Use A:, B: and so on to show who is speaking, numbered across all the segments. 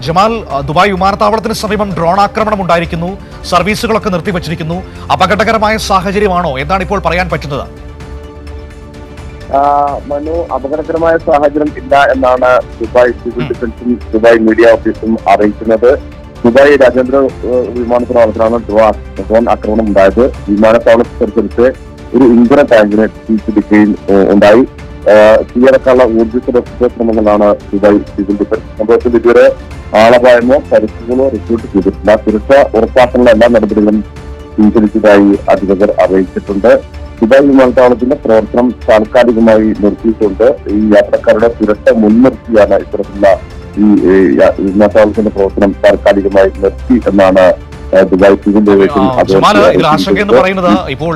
A: Jamal, Dubai വിമാനത്താവളത്തിന് സമീപം drone ആക്രമണം ഉണ്ടായിരിക്കുന്നു, സർവീസുകളൊക്കെ നിർത്തിവച്ചിരിക്കുന്നു. അപകടകരമായ സാഹചര്യമാണോ? എന്താണ് ഇപ്പോൾ പറയാൻ പറ്റുന്നത്?
B: മനു, അപകടകരമായ സാഹചര്യം ഇല്ല എന്നാണ് ദുബായ് സിവിൽ ഡിഫൻസും ദുബായ് മീഡിയ ഓഫീസും അറിയിക്കുന്നത്. ദുബായ് രാജ്യാന്തര വിമാനത്താവളത്തിലാണ് ഡ്രോൺ ആക്രമണം ഉണ്ടായത്. വിമാനത്താവളത്തിനടുത്ത് ഒരു ഇന്ധന ടാങ്കിനെ തീപിടിക്കുകയും ഉണ്ടായി. തീയടക്കാനുള്ള ഊർജ്ജ ശ്രമങ്ങളാണ് ദുബായ് സിവിൽ ഡിഫൻസ്. സംഭവത്തിൽ ഇതുവരെ ആളപായമോ പരിക്കുകളോ റിപ്പോർട്ട് ചെയ്തിട്ടില്ല. സുരക്ഷ ഉറപ്പാക്കാനുള്ള എല്ലാ നടപടികളും സ്വീകരിച്ചതായി അധികൃതർ അറിയിച്ചിട്ടുണ്ട്. ദുബായ് വിമാനത്താവളത്തിന്റെ പ്രവർത്തനം താൽക്കാലികമായി നിർത്തിയിട്ടുണ്ട്. ഈ യാത്രക്കാരുടെ സുരക്ഷ മുൻനിർത്തിയാണ് ഇത്തരത്തിലുള്ള ഈ വിമാനത്താവളത്തിന്റെ പ്രവർത്തനം താൽക്കാലികമായി നിർത്തി എന്നാണ് ദുബായ് സിവിൽ ഏവിയേഷൻ
A: ആശങ്ക എന്ന് പറയുന്നത്. ഇപ്പോൾ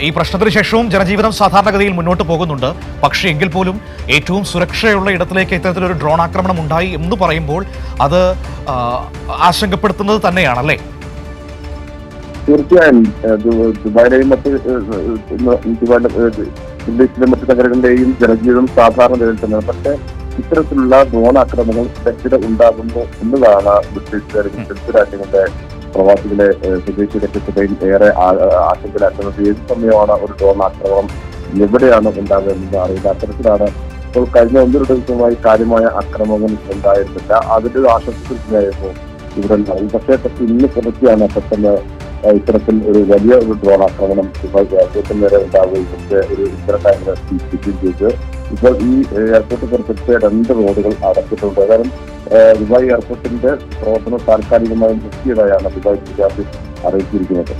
A: ഈ പ്രശ്നത്തിന് ശേഷവും ജനജീവിതം സാധാരണഗതിയിൽ മുന്നോട്ട് പോകുന്നുണ്ട്. പക്ഷേ എങ്കിൽ പോലും ഏറ്റവും സുരക്ഷയുള്ള ഇടത്തിലേക്ക് ഇത്തരത്തിലൊരു ഡ്രോൺ ആക്രമണം ഉണ്ടായി എന്ന് പറയുമ്പോൾ അത് ആശങ്കപ്പെടുത്തുന്നത് തന്നെയാണല്ലേ?
B: തീർച്ചയായും ദുബായിലെയും ഇന്ത്യയിലെ മറ്റു നഗരങ്ങളുടെയും ജനജീവിതം സാധാരണ നിലയിൽ തന്നെയാണ്. പക്ഷേ ഇത്തരത്തിലുള്ള ഡ്രോൺ ആക്രമണങ്ങൾ സുരക്ഷിത ഉണ്ടാകുന്നു എന്നതാണ് ഗൾഫ് രാജ്യങ്ങളുടെ പ്രവാസികളെ സ്വദേശി രക്ഷപ്പെടുകയും ഏറെ ആശങ്കയിലാക്കുന്നത്. ഏത് സമയമാണ് ഒരു ഡ്രോൺ ആക്രമണം എവിടെയാണ് ഉണ്ടാകുന്നത് അറിയില്ല. അത്തരത്തിലാണ് ഇപ്പോൾ കഴിഞ്ഞ 1-2 ദിവസമായി കാര്യമായ ആക്രമണം ഉണ്ടായിരുന്നില്ല. അതിന്റെ ആശങ്കയായിരുന്നു ഇവിടെ ഉണ്ടായി. പക്ഷേ ഇന്ന് പുറത്തെയാണ് പെട്ടെന്ന് ഇത്തരത്തിൽ ഒരു വലിയ ഒരു ഡ്രോൺ ആക്രമണം ദുബായ് നേരെ ഉണ്ടാവുകയും ഒരു ഇത്തര ടാങ്കിനെ തീപിടിക്കുകയും ചെയ്ത് ഇപ്പോൾ ഈ എയർപോർട്ട് പുറത്തെടുത്ത് 2 റോഡുകൾ അടച്ചിട്ടുണ്ട്. കാരണം ദുബായ് എയർപോർട്ടിന്റെ പ്രവർത്തനം താൽക്കാലികമായി നിർത്തിയതായാണ് ദുബായ് ജില്ലാ അറിയിച്ചിരിക്കുന്നത്.